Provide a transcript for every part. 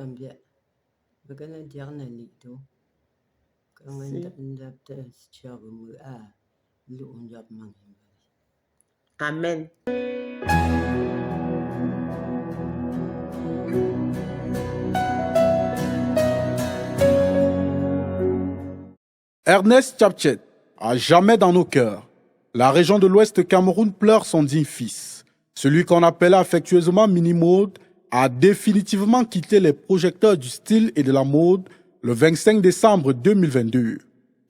Gambia. Begana diarna lito. Kang Si. indapta chaba mu lu unjab mang. Amen. Ernest Tchapchet, à jamais dans nos cœurs. La région de l'Ouest Cameroun pleure son digne fils. Celui qu'on appelait affectueusement Mini-Mode a définitivement quitté les projecteurs du style et de la mode le 25 décembre 2022.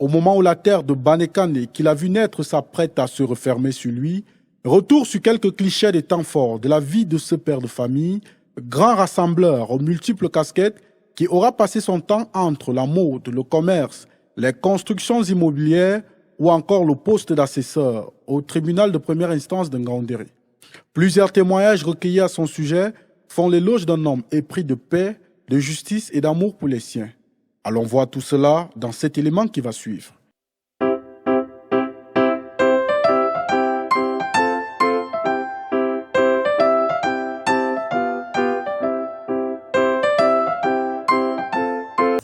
Au moment où la terre de Banekane qu'il a vu naître s'apprête à se refermer sur lui, retour sur quelques clichés des temps forts de la vie de ce père de famille, grand rassembleur aux multiples casquettes qui aura passé son temps entre la mode, le commerce, les constructions immobilières ou encore le poste d'assesseur au tribunal de première instance de Ngaoundéré. Plusieurs témoignages recueillis à son sujet font l'éloge d'un homme épris de paix, de justice et d'amour pour les siens. Allons voir tout cela dans cet élément qui va suivre.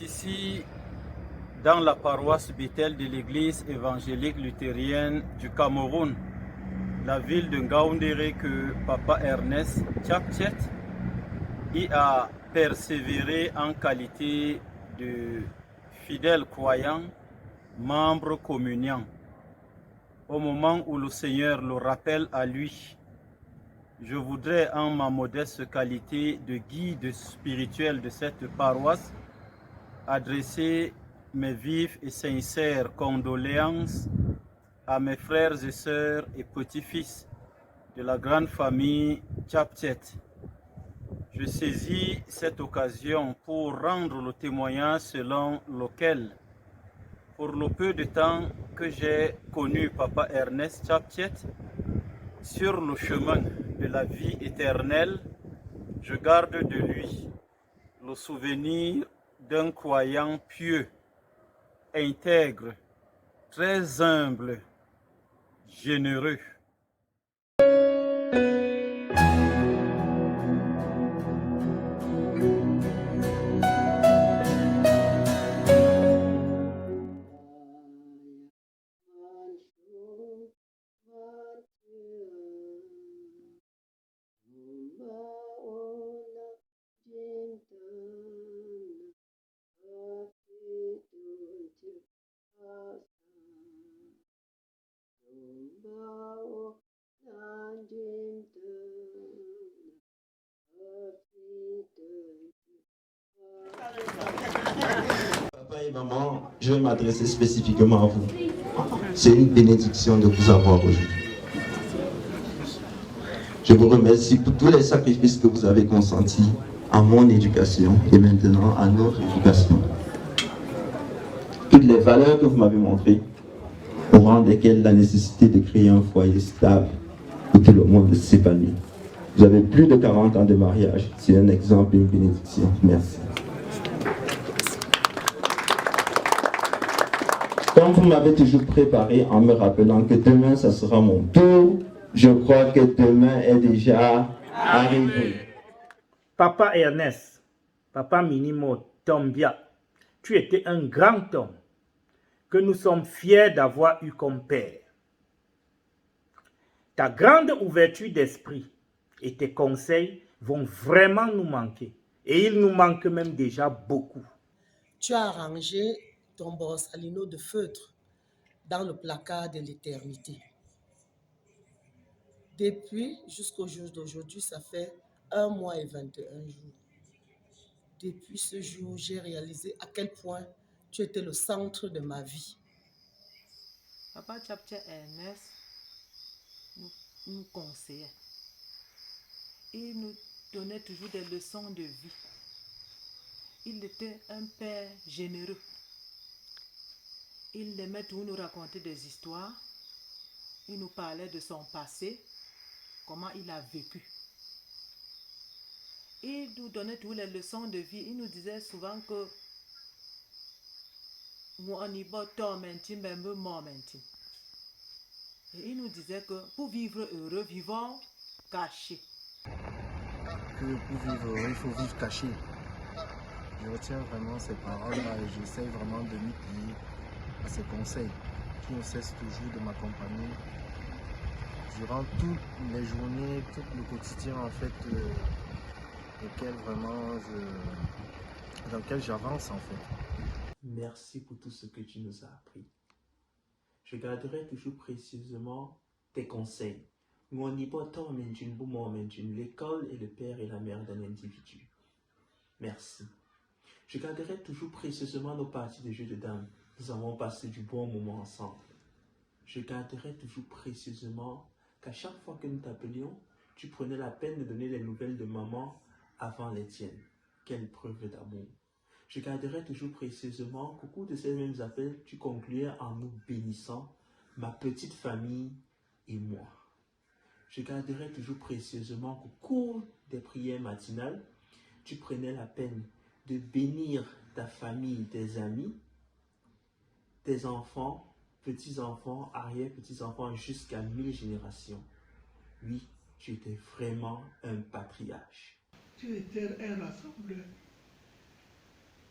Ici, dans la paroisse Bethel de l'église évangélique luthérienne du Cameroun, la ville de Ngaoundéré, que Papa Ernest Tchapchet y a persévéré en qualité de fidèle croyant, membre communiant. Au moment où le Seigneur le rappelle à lui, je voudrais en ma modeste qualité de guide spirituel de cette paroisse adresser mes vives et sincères condoléances à mes frères et sœurs et petits-fils de la grande famille Tchapchet. Je saisis cette occasion pour rendre le témoignage selon lequel, pour le peu de temps que j'ai connu Papa Ernest Tchapchet, sur le chemin de la vie éternelle, je garde de lui le souvenir d'un croyant pieux, intègre, très humble, généreux. Papa et maman, je vais m'adresser spécifiquement à vous. C'est une bénédiction de vous avoir aujourd'hui. Je vous remercie pour tous les sacrifices que vous avez consentis à mon éducation et maintenant à notre éducation. Toutes les valeurs que vous m'avez montrées, au rang desquelles la nécessité de créer un foyer stable pour que le monde s'épanouisse. Vous avez plus de 40 ans de mariage. C'est un exemple et une bénédiction. Merci. Comme vous m'avez toujours préparé en me rappelant que demain, ça sera mon tour, je crois que demain est déjà arrivé. Papa Ernest, Papa Minimo Tombia, tu étais un grand homme que nous sommes fiers d'avoir eu comme père. Ta grande ouverture d'esprit et tes conseils vont vraiment nous manquer. Et ils nous manquent même déjà beaucoup. Tu as arrangé ton borsalino de feutre dans le placard de l'éternité. Depuis jusqu'au jour d'aujourd'hui, ça fait 1 mois et 21 jours. Depuis ce jour, j'ai réalisé à quel point tu étais le centre de ma vie. Papa Tchapchet Ernest nous conseillait. Il nous donnait toujours des leçons de vie. Il était un père généreux. Il aimait toujours nous raconter des histoires. Il nous parlait de son passé, comment il a vécu. Il nous donnait toujours les leçons de vie. Il nous disait souvent que et il nous disait que pour vivre heureux, vivons cachés. Que pour vivre heureux, il faut vivre caché. Je retiens vraiment ces paroles-là et j'essaie vraiment de m'y plier à ces conseils qui ne cessent toujours de m'accompagner durant toutes les journées, tout le quotidien en fait, dans lequel j'avance en fait. Merci pour tout ce que tu nous as appris. Je garderai toujours précieusement tes conseils. L'école est le père et la mère d'un individu. Merci. Je garderai toujours précieusement nos parties de jeu de dames. Nous avons passé du bon moment ensemble. Je garderai toujours précieusement qu'à chaque fois que nous t'appelions, tu prenais la peine de donner les nouvelles de maman avant les tiennes. Quelle preuve d'amour. Je garderai toujours précieusement qu'au cours de ces mêmes appels, tu concluais en nous bénissant, ma petite famille et moi. Je garderai toujours précieusement qu'au cours des prières matinales, tu prenais la peine de bénir ta famille, tes amis, tes enfants, petits-enfants, arrière-petits-enfants, jusqu'à 1000 générations. Oui, tu étais vraiment un patriarche. Tu étais un rassembleur,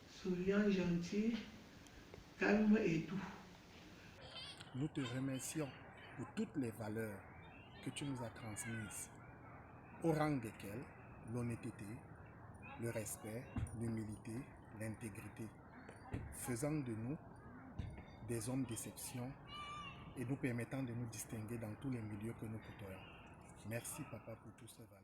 souriant, gentil, calme et doux. Nous te remercions pour toutes les valeurs que tu nous as transmises, au rang desquelles l'honnêteté, le respect, l'humilité, l'intégrité, faisant de nous des hommes d'exception et nous permettant de nous distinguer dans tous les milieux que nous côtoyons. Merci papa pour toutes ces valeurs.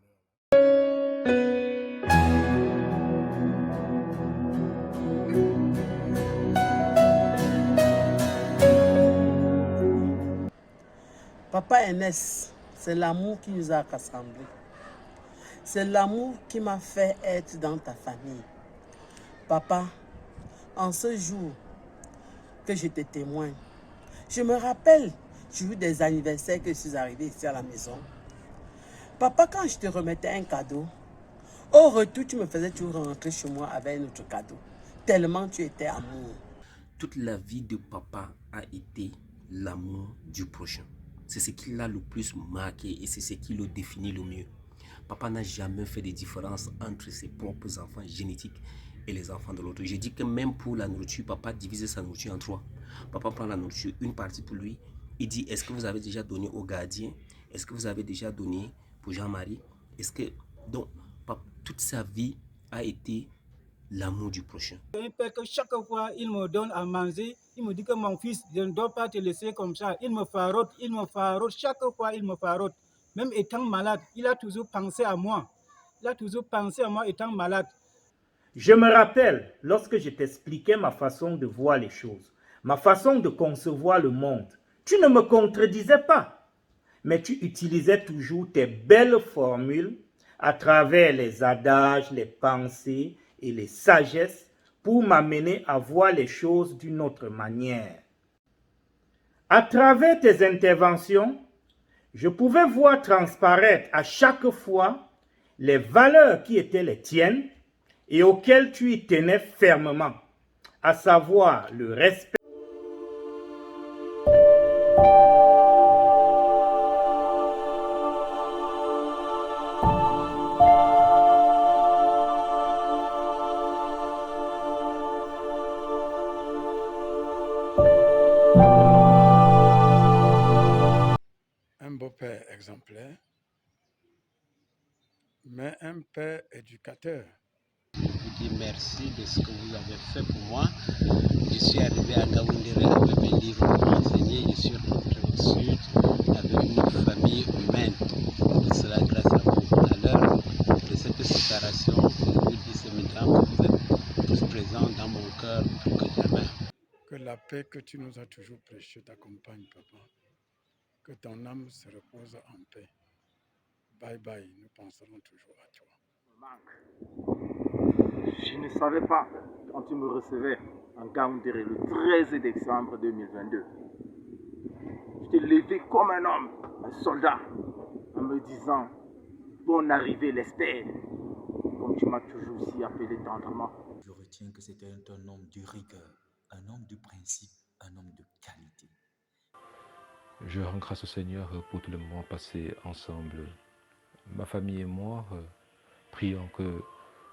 Papa Ernest, c'est l'amour qui nous a rassemblés. C'est l'amour qui m'a fait être dans ta famille. Papa, en ce jour que je te témoigne, je me rappelle, j'ai eu des anniversaires que je suis arrivée ici à la maison. Papa, quand je te remettais un cadeau, au retour, tu me faisais toujours rentrer chez moi avec un autre cadeau. Tellement tu étais amour. Toute la vie de papa a été l'amour du prochain. C'est ce qui l'a le plus marqué et c'est ce qui le définit le mieux. Papa n'a jamais fait de différence entre ses propres enfants génétiques et les enfants de l'autre. J'ai dit que même pour la nourriture, papa divisait sa nourriture en 3. Papa prend la nourriture, une partie pour lui. Il dit, est-ce que vous avez déjà donné au gardien? Est-ce que vous avez déjà donné pour Jean-Marie? Est-ce que... Donc, papa, toute sa vie a été l'amour du prochain. Un père que chaque fois, il me donne à manger. Il me dit que mon fils, je ne dois pas te laisser comme ça. Il me farote. Chaque fois, il me farote. Même étant malade, il a toujours pensé à moi. Il a toujours pensé à moi étant malade. Je me rappelle, lorsque je t'expliquais ma façon de voir les choses, ma façon de concevoir le monde, tu ne me contredisais pas, mais tu utilisais toujours tes belles formules à travers les adages, les pensées et les sagesses pour m'amener à voir les choses d'une autre manière. À travers tes interventions, je pouvais voir transparaître à chaque fois les valeurs qui étaient les tiennes et auxquelles tu y tenais fermement, à savoir le respect. Un beau-père exemplaire, mais un père éducateur. Je vous dis merci de ce que vous avez fait pour moi. Je suis arrivé à Ngaoundéré avec mes livres pour m'enseigner. Je suis rentré au sud avec une famille humaine. Tout cela grâce à vous. À l'heure de cette séparation, je vous dis ce matin que vous êtes tous présents dans mon cœur plus que jamais. Que la paix que tu nous as toujours prêchée t'accompagne, papa. Que ton âme se repose en paix. Bye bye, nous penserons toujours à toi. Je ne savais pas quand tu me recevais en Ngaoundéré le 13 décembre 2022. Je t'ai levé comme un homme, un soldat, en me disant bonne arrivée l'espère, comme tu m'as toujours si appelé tendrement. Je retiens que c'était un homme de rigueur, un homme de principe, un homme de qualité. Je rends grâce au Seigneur pour tout le moment passé ensemble. Ma famille et moi, prions que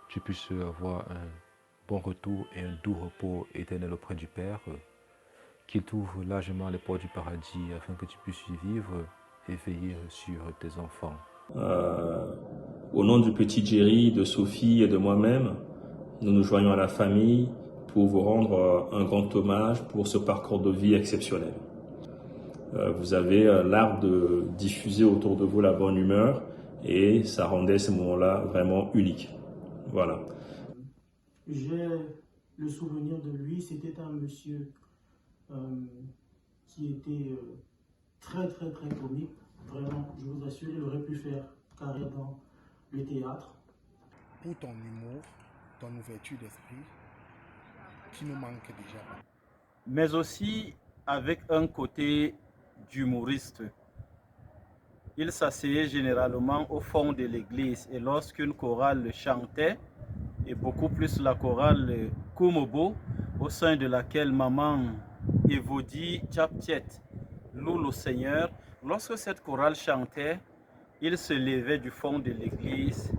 tu puisses avoir un bon retour et un doux repos éternel auprès du Père, qu'il t'ouvre largement les portes du paradis afin que tu puisses y vivre et veiller sur tes enfants. Au nom du petit Jerry, de Sophie et de moi-même, nous nous joignons à la famille pour vous rendre un grand hommage pour ce parcours de vie exceptionnel. Vous avez l'art de diffuser autour de vous la bonne humeur et ça rendait ce moment-là vraiment unique. Voilà. J'ai le souvenir de lui, c'était un monsieur qui était très comique. Vraiment, je vous assure, il aurait pu faire carrière dans le théâtre. Pour ton humour, ton ouverture d'esprit, qui nous manque déjà. Mais aussi avec un côté d'humoriste. Il s'asseyait généralement au fond de l'église et lorsqu'une chorale le chantait, et beaucoup plus la chorale Kumobo, au sein de laquelle maman Evodie Tchapchet loue le Seigneur, lorsque cette chorale chantait, il se levait du fond de l'église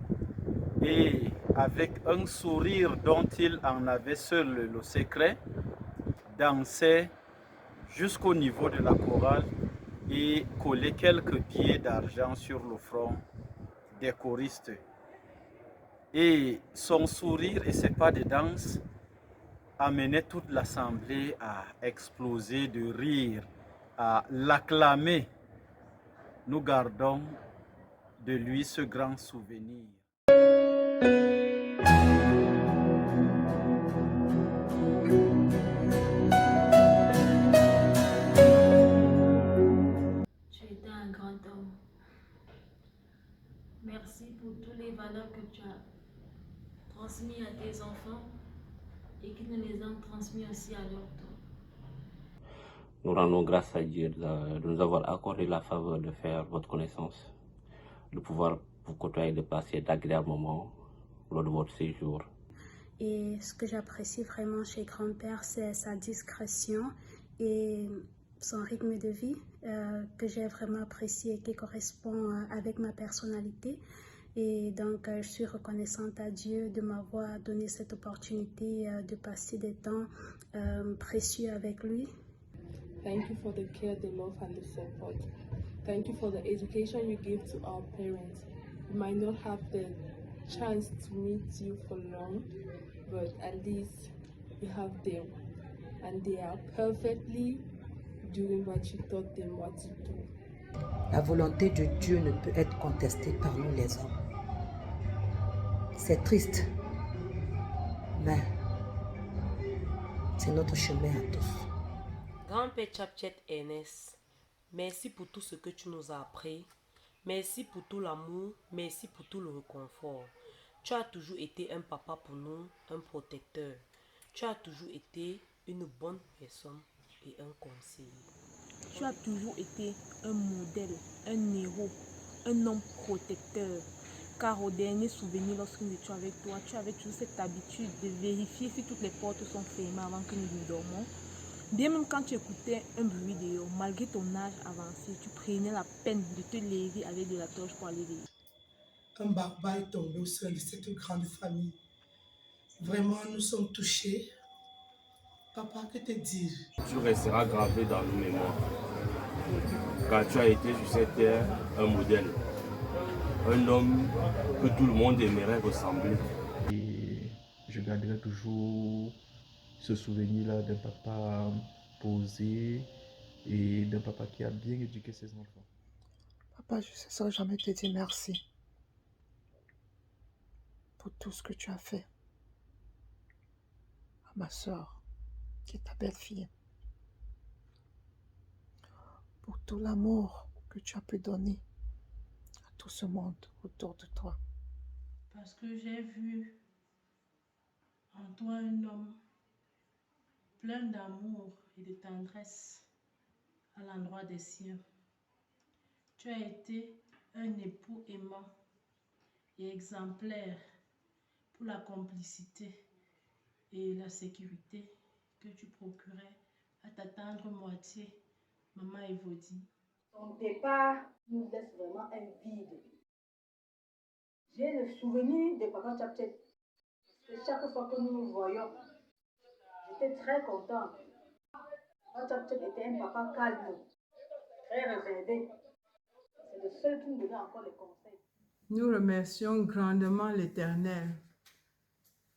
et avec un sourire dont il en avait seul le secret, dansait jusqu'au niveau de la chorale et collait quelques billets d'argent sur le front des choristes. Et son sourire et ses pas de danse amenaient toute l'assemblée à exploser de rire, à l'acclamer. Nous gardons de lui ce grand souvenir. Tu étais un grand homme. Merci pour toutes les valeurs que tu as transmises à tes enfants et qui nous les ont transmises aussi à leur tour. Nous rendons grâce à Dieu de nous avoir accordé la faveur de faire votre connaissance, de pouvoir vous côtoyer, de passer d'agréables moments lors de votre séjour. Et ce que j'apprécie vraiment chez grand-père, c'est sa discrétion et son rythme de vie que j'ai vraiment apprécié et qui correspond avec ma personnalité. Et donc, je suis reconnaissante à Dieu de m'avoir donné cette opportunité de passer des temps précieux avec lui. Thank you for the care, the love, and the support. Thank you for the education you give to our parents. We might not have the chance to meet you for long, but at least you have them, and they are perfectly doing what you taught them what to do. La volonté de Dieu ne peut être contestée par nous les hommes. C'est triste, mais c'est notre chemin à tous. Grand-père Tchapchet Ernest, merci pour tout ce que tu nous as appris. Merci pour tout l'amour, merci pour tout le réconfort. Tu as toujours été un papa pour nous, un protecteur. Tu as toujours été une bonne personne et un conseiller. Tu as toujours été un modèle, un héros, un homme protecteur. Car au dernier souvenir, lorsque nous étions avec toi, tu avais toujours cette habitude de vérifier si toutes les portes sont fermées avant que nous dormions. Bien même quand tu écoutais un bruit dehors, malgré ton âge avancé, tu prenais la peine de te lever avec de la torche pour aller veiller. Un barba est tombé au sein de cette grande famille. Vraiment, nous sommes touchés. Papa, que te dire? Tu resteras gravé dans nos mémoires. Car tu as été sur cette terre un modèle. Un homme que tout le monde aimerait ressembler. Et je garderai toujours ce souvenir-là d'un papa posé et d'un papa qui a bien éduqué ses enfants. Papa, je ne cesserai jamais de te dire merci pour tout ce que tu as fait à ma soeur, qui est ta belle-fille, pour tout l'amour que tu as pu donner à tout ce monde autour de toi. Parce que j'ai vu en toi un homme plein d'amour et de tendresse à l'endroit des siens. Tu as été un époux aimant et exemplaire pour la complicité et la sécurité que tu procurais à ta tendre moitié, maman Evodie. Ton départ nous laisse vraiment un vide. J'ai le souvenir de Papa Tchapchet. Et chaque fois que nous nous voyons, j'étais très contente. Tchap-Tchap était un papa calme, très réservé. C'est le seul qui nous donnait encore les conseils. Nous remercions grandement l'Éternel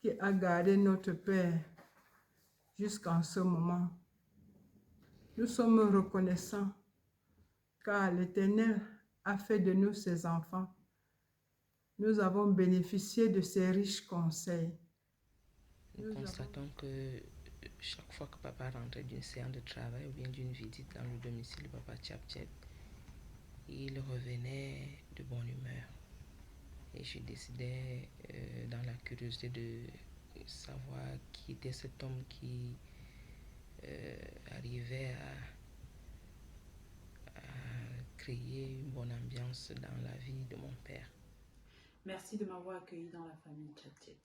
qui a gardé notre Père jusqu'en ce moment. Nous sommes reconnaissants car l'Éternel a fait de nous ses enfants. Nous avons bénéficié de ses riches conseils. Nous constatons que chaque fois que papa rentrait d'une séance de travail ou bien d'une visite dans le domicile de papa Tchap-Tchap, il revenait de bonne humeur. Et je décidais, dans la curiosité de savoir qui était cet homme qui arrivait à créer une bonne ambiance dans la vie de mon père. Merci de m'avoir accueilli dans la famille Tchap-Tchap.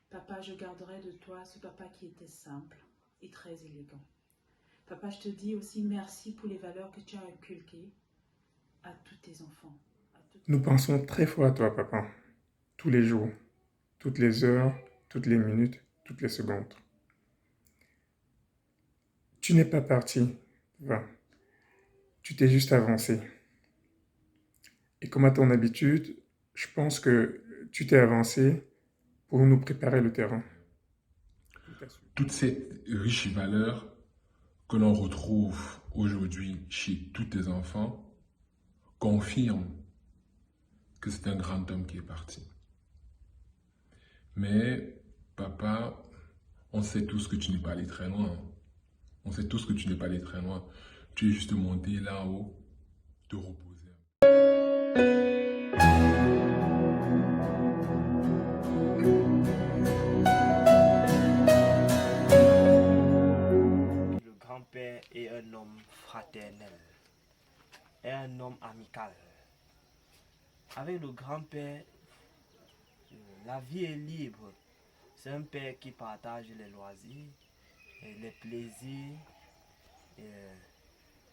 Papa, je garderai de toi ce papa qui était simple et très élégant. Papa, je te dis aussi merci pour les valeurs que tu as inculquées à tous tes enfants. Nous pensons très fort à toi, papa. Tous les jours, toutes les heures, toutes les minutes, toutes les secondes. Tu n'es pas parti, va. Tu t'es juste avancé. Et comme à ton habitude, je pense que tu t'es avancé pour nous préparer le terrain. Toute cette riche valeur que l'on retrouve aujourd'hui chez tous tes enfants confirme que c'est un grand homme qui est parti. Mais, papa, on sait tous que tu n'es pas allé très loin. On sait tous que tu n'es pas allé très loin. Tu es juste monté là-haut, te reposer. Le grand-père est un homme fraternel et un homme amical. Avec le grand-père, la vie est libre. C'est un père qui partage les loisirs, les plaisirs.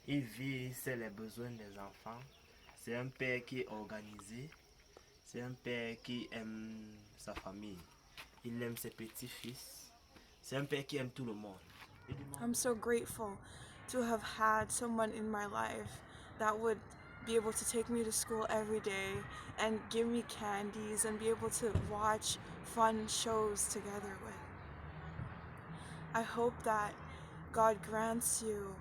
Il vit, c'est les besoins des enfants. C'est un père qui est organisé. C'est un père qui aime sa famille. Il aime ses petits-fils. C'est un père qui aime tout le monde. I'm so grateful to have had someone in my life that would be able to take me to school every day and give me candies and be able to watch fun shows together with. I hope that God grants you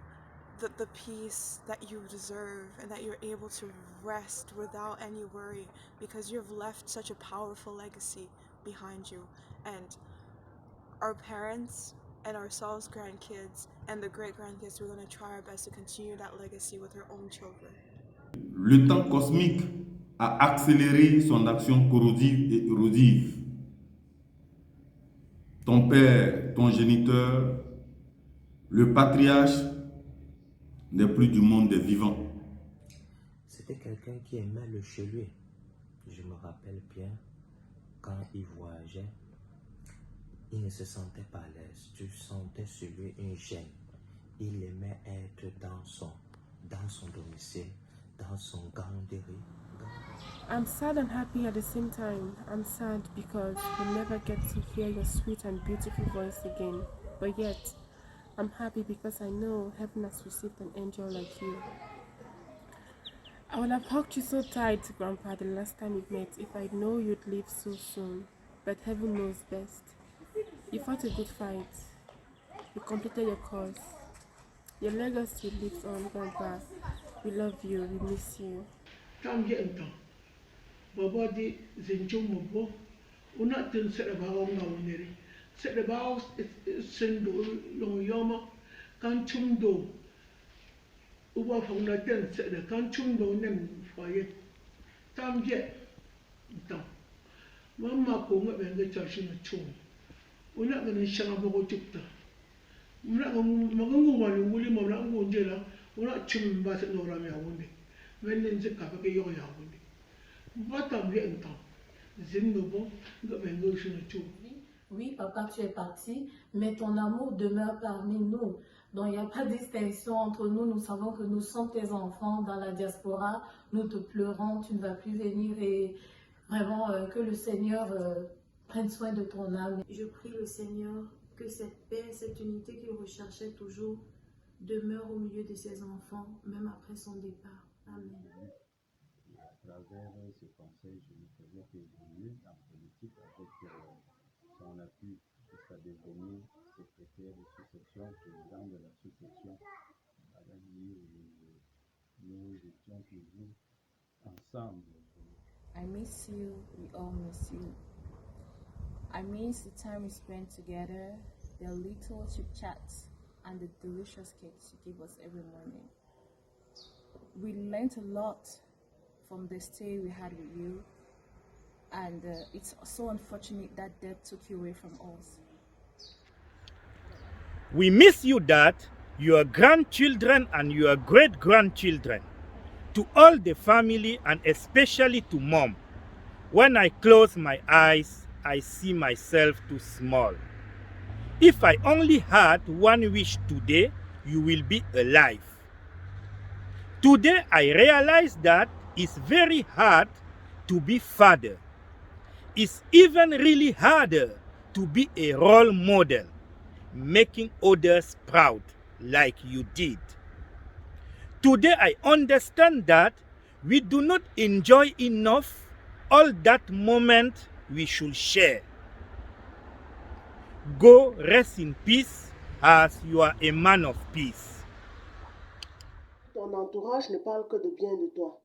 the peace that you deserve and that you're able to rest without any worry because you've left such a powerful legacy behind you. And our parents and ourselves, grandkids, and the great-grandkids, we're going to try our best to continue that legacy with our own children. Le temps cosmique a accéléré son action corrosive et érosive. Ton père, ton géniteur, le patriarche n'est plus du monde des vivants. C'était quelqu'un qui aimait le chelou. Je me rappelle bien, quand il voyageait, il ne se sentait pas à l'aise. Tu sentais sur lui une gêne. Il aimait être dans son domicile, dans son garderie. I'm sad and happy at the same time. I'm sad because we'll never get to hear your sweet and beautiful voice again. But yet, I'm happy because I know heaven has received an angel like you. I would have hugged you so tight, Grandpa, the last time we met if I know you'd leave so soon. But heaven knows best. You fought a good fight. You completed your cause. Your legacy lives on, Grandpa. We love you. We miss you. Baba di zincho mobo, una tin sere bao ngauneri, sere bao sendo long yoma, kan chumdo, uba fauna ten sere kan chumdo nem faye, tam je, tam, mama ko nga benga chashina chum, una gana shanga bogo chukta, una magangu wali wuli mama ngunjela, una chum ba se nora me awundi, venin se kafa ke yo ya awundi. Oui, papa, tu es parti, mais ton amour demeure parmi nous. Donc, il n'y a pas de distinction entre nous. Nous savons que nous sommes tes enfants dans la diaspora. Nous te pleurons, tu ne vas plus venir et vraiment que le Seigneur prenne soin de ton âme. Je prie le Seigneur que cette paix, cette unité qu'il recherchait toujours demeure au milieu de ses enfants, même après son départ. Amen. À travers ce conseil, je ne faisais qu'évoluer en politique avec son appui jusqu'à devenir secrétaire de sous-section, président de la sous-section. Nous étions toujours ensemble. I miss you, we all miss you. I miss the time we spent together, the little chit chats, and the delicious cakes you give us every morning. We learned a lot from the stay we had with you, and it's so unfortunate that death took you away from us. We miss you, Dad, your grandchildren and your great-grandchildren, to all the family and especially to Mom. When I close my eyes, I see myself too small. If I only had one wish today, you will be alive. Today I realize that it's very hard to be father. It's even really harder to be a role model, making others proud like you did. Today I understand that we do not enjoy enough all that moment we should share. Go rest in peace as you are a man of peace. Ton entourage ne parle que de bien de toi.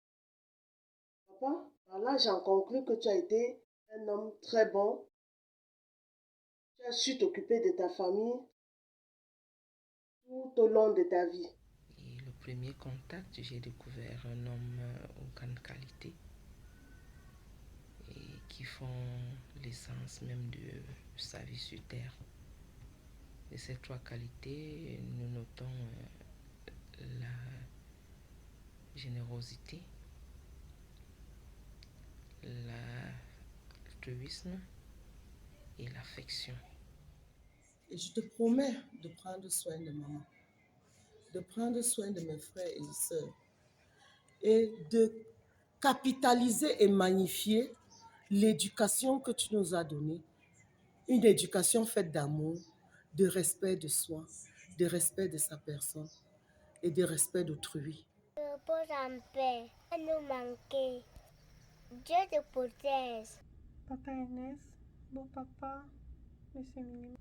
Papa, par là j'en conclus que tu as été un homme très bon. Tu as su t'occuper de ta famille tout au long de ta vie. Et le premier contact, j'ai découvert un homme aux grandes qualités et qui font l'essence même de sa vie sur terre. De ces trois qualités, nous notons la générosité, l'altruisme et l'affection. Et je te promets de prendre soin de maman, de prendre soin de mes frères et sœurs et de capitaliser et magnifier l'éducation que tu nous as donnée. Une éducation faite d'amour, de respect de soi, de respect de sa personne et de respect d'autrui. Repose en paix, à nous manquer. Dieu te protège. Papa Ernest, beau papa, monsieur Minimo,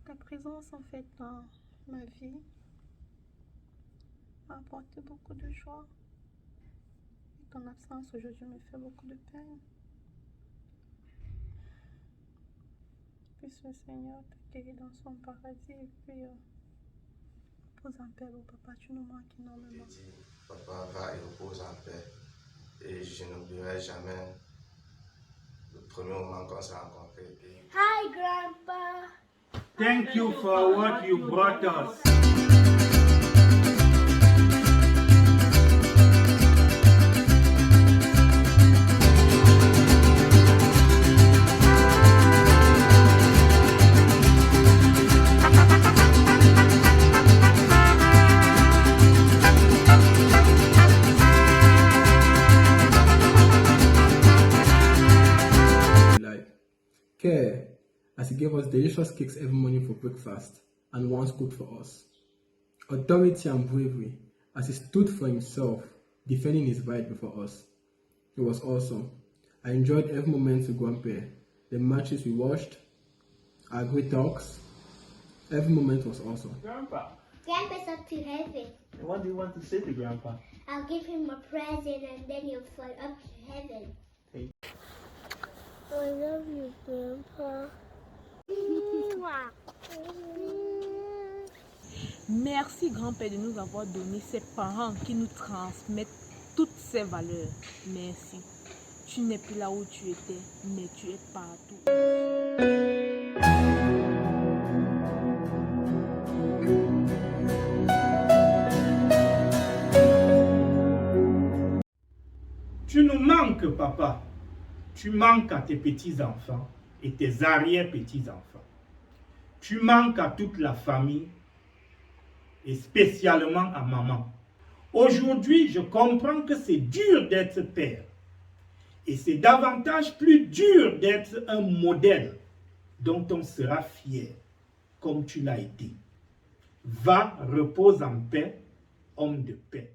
ta présence en fait dans ma vie m'a apporté beaucoup de joie. Et ton absence aujourd'hui me fait beaucoup de peine. Puisse le Seigneur t'accueillir dans son paradis et puis repose en paix, beau papa, tu nous manques énormément. Papa va et repose en paix. Et je n'oublierai jamais le premier moment qu'on s'est rencontrés. Hi, Grandpa. Thank you for what you brought us. Care, as he gave us delicious cakes every morning for breakfast and once cooked for us. Authority and bravery, as he stood for himself, defending his right before us. It was awesome. I enjoyed every moment with Grandpa. The matches we watched, our great talks, every moment was awesome. Grandpa. Grandpa's up to heaven. And what do you want to say to Grandpa? I'll give him a present and then he'll fly up to heaven. I love you, Grandpa. Merci, grand-père, de nous avoir donné ces parents qui nous transmettent toutes ces valeurs. Merci. Tu n'es plus là où tu étais, mais tu es partout. Tu nous manques, papa. Tu manques à tes petits-enfants et tes arrière-petits-enfants. Tu manques à toute la famille et spécialement à maman. Aujourd'hui, je comprends que c'est dur d'être père. Et c'est davantage plus dur d'être un modèle dont on sera fier, comme tu l'as été. Va, repose en paix, homme de paix.